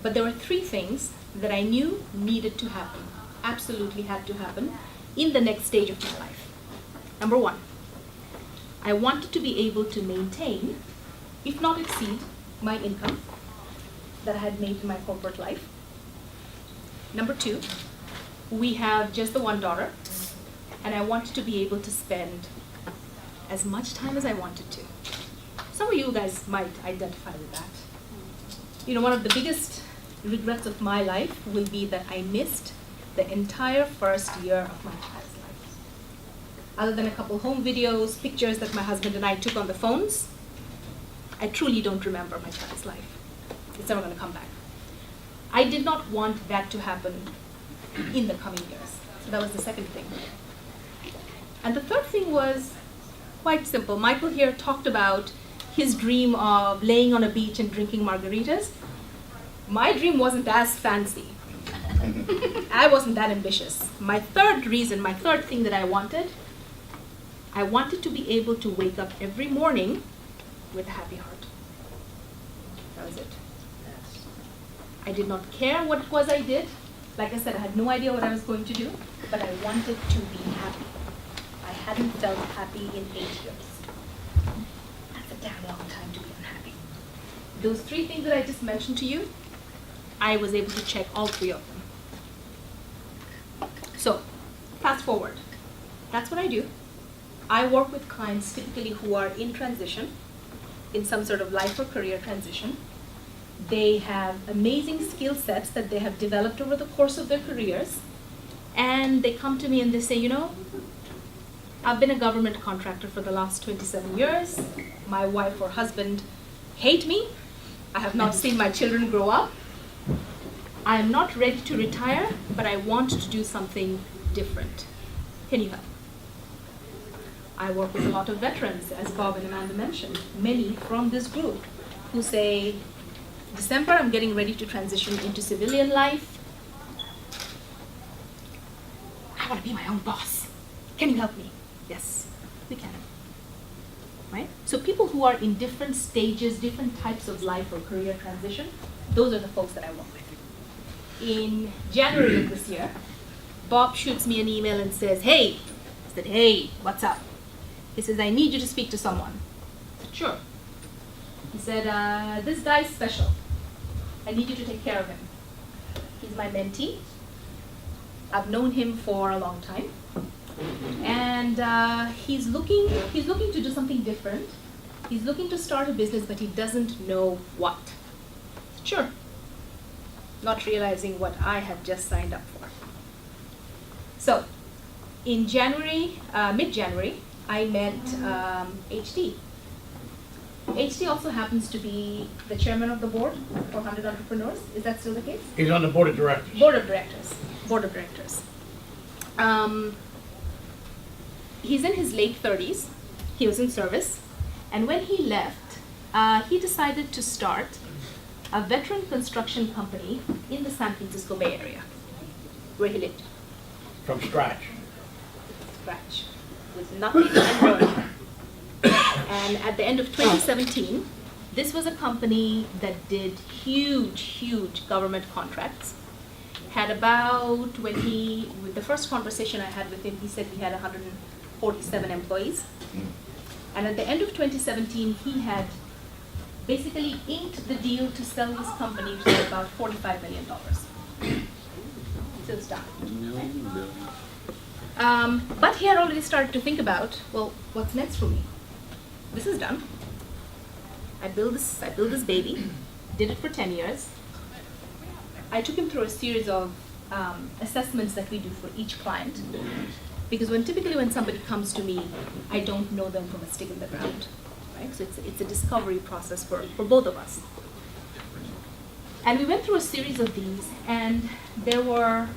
But there were three things that I knew needed to happen, absolutely had to happen in the next stage of my life. Number one, I wanted to be able to maintain, if not exceed, my income that I had made in my corporate life. Number two, we have just the one daughter, and I wanted to be able to spend as much time as I wanted to. Some of you guys might identify with that. You know, one of the biggest regrets of my life will be that I missed the entire first year of my child's life. Other than a couple home videos, pictures that my husband and I took on the phones, I truly don't remember my child's life. It's never going to come back. I did not want that to happen in the coming years. So that was the second thing. And the third thing was quite simple. Michael here talked about his dream of laying on a beach and drinking margaritas. My dream wasn't as fancy. I wasn't that ambitious. My third thing that I wanted to be able to wake up every morning with a happy heart. That was it. I did not care what it was I did. Like I said, I had no idea what I was going to do, but I wanted to be happy. I hadn't felt happy in 8 years. That's a damn long time to be unhappy. Those three things that I just mentioned to you, I was able to check all three of them. So, fast forward. That's what I do. I work with clients typically who are in transition, in some sort of life or career transition. They have amazing skill sets that they have developed over the course of their careers. And they come to me and they say, you know, I've been a government contractor for the last 27 years. My wife or husband hate me. I have not seen my children grow up. I am not ready to retire, but I want to do something different. Can you help? I work with a lot of veterans, as Bob and Amanda mentioned, many from this group who say, December, I'm getting ready to transition into civilian life. I want to be my own boss. Can you help me? Yes, we can. Right? So people who are in different stages, different types of life or career transition, those are the folks that I work with. In January of this year, Bob shoots me an email and says, hey, I said, hey, what's up? He says, I need you to speak to someone. I said, sure. He said, this guy's special. I need you to take care of him. He's my mentee. I've known him for a long time. And he's looking to do something different. He's looking to start a business, but he doesn't know what. Sure. Not realizing what I had just signed up for. So, in January, mid-January, I met HD. HD also happens to be the chairman of the board for 100 Entrepreneurs. Is that still the case? He's on the board of directors. Board of directors. He's in his late 30s. He was in service. And when he left, he decided to start a veteran construction company in the San Francisco Bay Area, where he lived. From scratch. With nothing and growing. And at the end of 2017, this was a company that did huge government contracts. Had about, with the first conversation I had with him, he said he had 147 employees. And at the end of 2017, he had basically inked the deal to sell his company for about $45 million. So it's done. But he had already started to think about, well, what's next for me? This is done. I built this baby, did it for 10 years. I took him through a series of assessments that we do for each client. Because typically when somebody comes to me, I don't know them from a stick in the ground. Right? So it's a discovery process for both of us. And we went through a series of these, and there were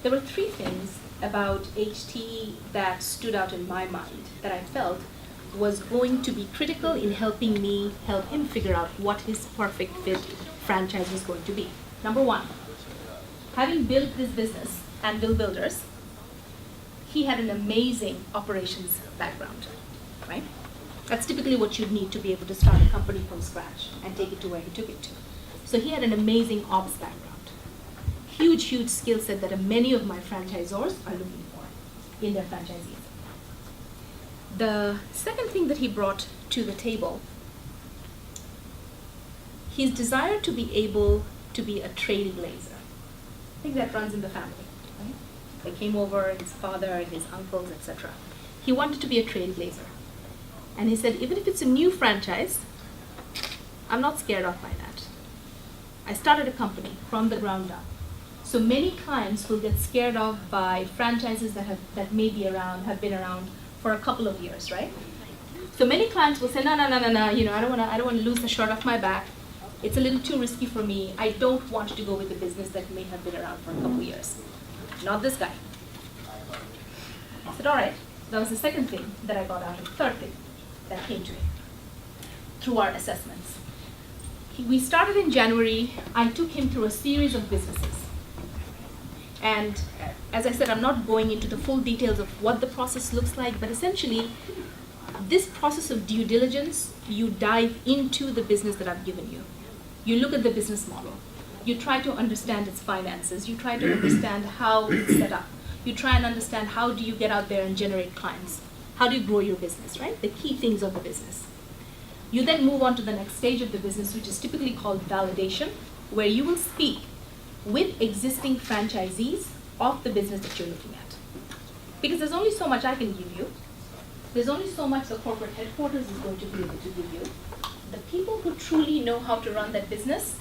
three things about HT that stood out in my mind that I felt was going to be critical in helping me help him figure out what his perfect fit franchise was going to be. Number one, having built this business, Anvil Builders, he had an amazing operations background, right? That's typically what you'd need to be able to start a company from scratch and take it to where he took it to. So he had an amazing ops background. Huge, huge skill set that many of my franchisors are looking for in their franchisees. The second thing that he brought to the table, his desire to be able to be a trailblazer. I think that runs in the family. Right? They came over, his father, his uncles, etc. He wanted to be a trailblazer. And he said, even if it's a new franchise, I'm not scared off by that. I started a company from the ground up. So many clients will get scared off by franchises that may be around, have been around for a couple of years, right? So many clients will say, no, I don't want to lose the shirt off my back. It's a little too risky for me. I don't want to go with a business that may have been around for a couple of years. Not this guy. I said, all right. That was the second thing that I got out of the third thing that came to me through our assessments. We started in January. I took him through a series of businesses. And as I said, I'm not going into the full details of what the process looks like, but essentially, this process of due diligence, you dive into the business that I've given you. You look at the business model. You try to understand its finances. You try to understand how it's set up. You try and understand how do you get out there and generate clients. How do you grow your business, right? The key things of the business. You then move on to the next stage of the business, which is typically called validation, where you will speak with existing franchisees of the business that you're looking at. Because there's only so much I can give you. There's only so much the corporate headquarters is going to be able to give you. The people who truly know how to run that business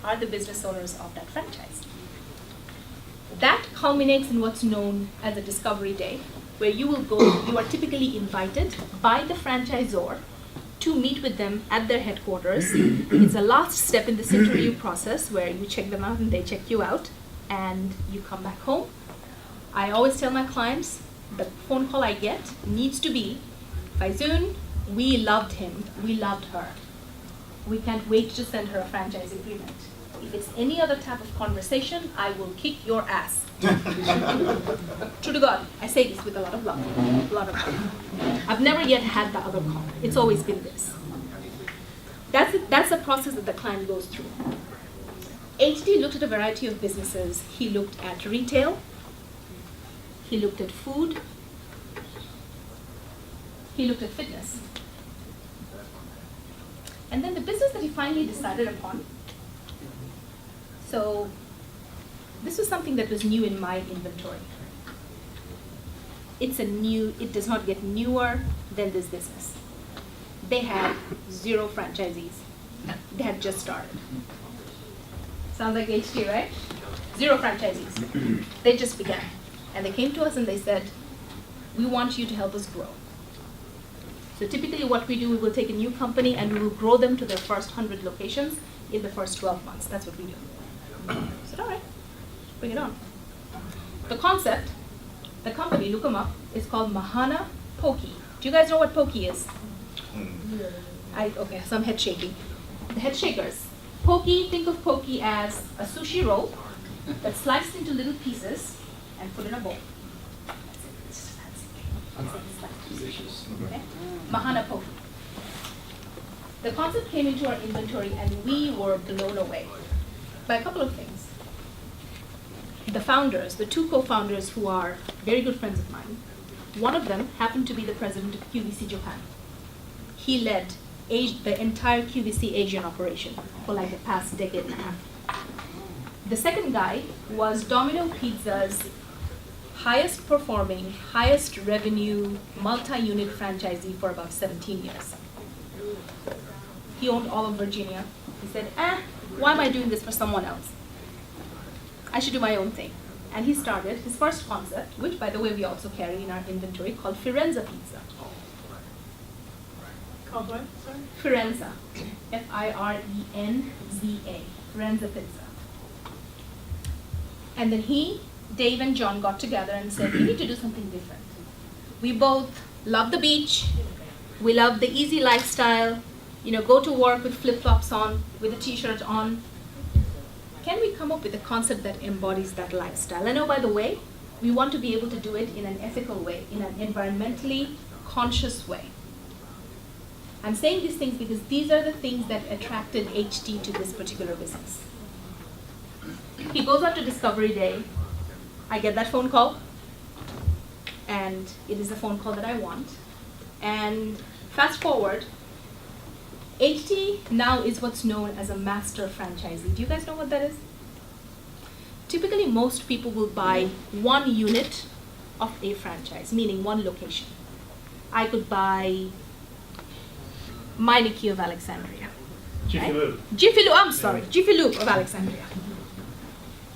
are the business owners of that franchise. That culminates in what's known as a discovery day, where you will go, you are typically invited by the franchisor to meet with them at their headquarters. It's the last step in this interview process where you check them out and they check you out and you come back home. I always tell my clients, the phone call I get needs to be, Faizun, we loved him, we loved her. We can't wait to send her a franchise agreement. If it's any other type of conversation, I will kick your ass. True to God, I say this with a lot of love. I've never yet had the other call. It's always been this. That's the process that the client goes through. HD looked at a variety of businesses. He looked at retail. He looked at food. He looked at fitness. And then the business that he finally decided upon, so this was something that was new in my inventory. It does not get newer than this business. They had 0 franchisees. They had just started. Sounds like HT, right? 0 franchisees. They just began. And they came to us and they said, we want you to help us grow. So typically what we do, we will take a new company and we will grow them to their first 100 locations in the first 12 months. That's what we do. I said, all right, bring it on. The concept, the company, look them up, is called Mahana Poke. Do you guys know what poke is? Okay, some head shaking. The head shakers. Poke, think of poke as a sushi roll that's sliced into little pieces and put in a bowl. That's it. Okay? Mahana Poke. The concept came into our inventory and we were blown away by a couple of things. The founders, the 2 co-founders who are very good friends of mine, one of them happened to be the president of QVC Japan. He led the entire QVC Asian operation for like the past decade and a half. The second guy was Domino Pizza's highest performing, highest revenue, multi-unit franchisee for about 17 years. He owned all of Virginia. He said, why am I doing this for someone else? I should do my own thing. And he started his first concept, which by the way we also carry in our inventory, called Firenze Pizza. Called what? Sorry? Firenze. F-I-R-E-N-Z-A. Firenze Pizza. And then he, Dave and John got together and said, we need to do something different. We both love the beach. We love the easy lifestyle. Go to work with flip-flops on, with a t-shirt on. Can we come up with a concept that embodies that lifestyle? And oh, by the way, we want to be able to do it in an ethical way, in an environmentally conscious way. I'm saying these things because these are the things that attracted HT to this particular business. He goes out to Discovery Day. I get that phone call, and it is the phone call that I want. And fast forward, HT now is what's known as a master franchisee. Do you guys know what that is? Typically, most people will buy one unit of a franchise, meaning one location. I could buy Meineke of Alexandria. Jiffy Lube. Jiffy Lube, I'm sorry, Jiffy Lube of Alexandria.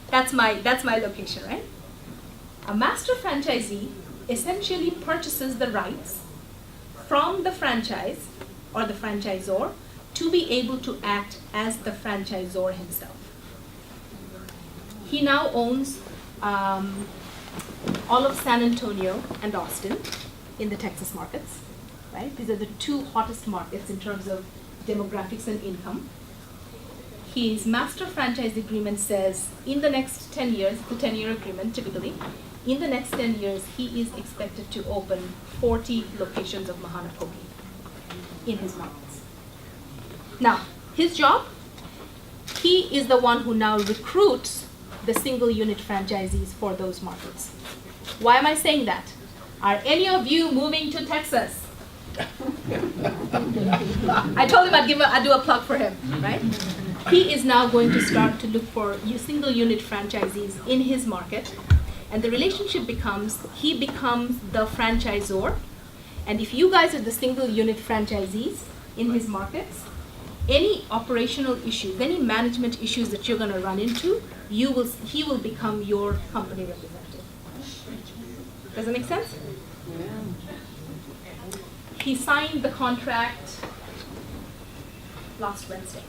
That's my location, right? A master franchisee essentially purchases the rights from the franchise or the franchisor to be able to act as the franchisor himself. He now owns all of San Antonio and Austin in the Texas markets, right? These are the two hottest markets in terms of demographics and income. His master franchise agreement says in the next 10 years, the 10-year agreement typically, in the next 10 years, he is expected to open 40 locations of Mahana Poke in his markets. Now, his job, he is the one who now recruits the single unit franchisees for those markets. Why am I saying that? Are any of you moving to Texas? I told him I'd do a plug for him, right? He is now going to start to look for single unit franchisees in his market, and the relationship becomes, he becomes the franchisor, and if you guys are the single unit franchisees in his markets, any operational issues, any management issues that you're going to run into, he will become your company representative. Does that make sense? He signed the contract last Wednesday.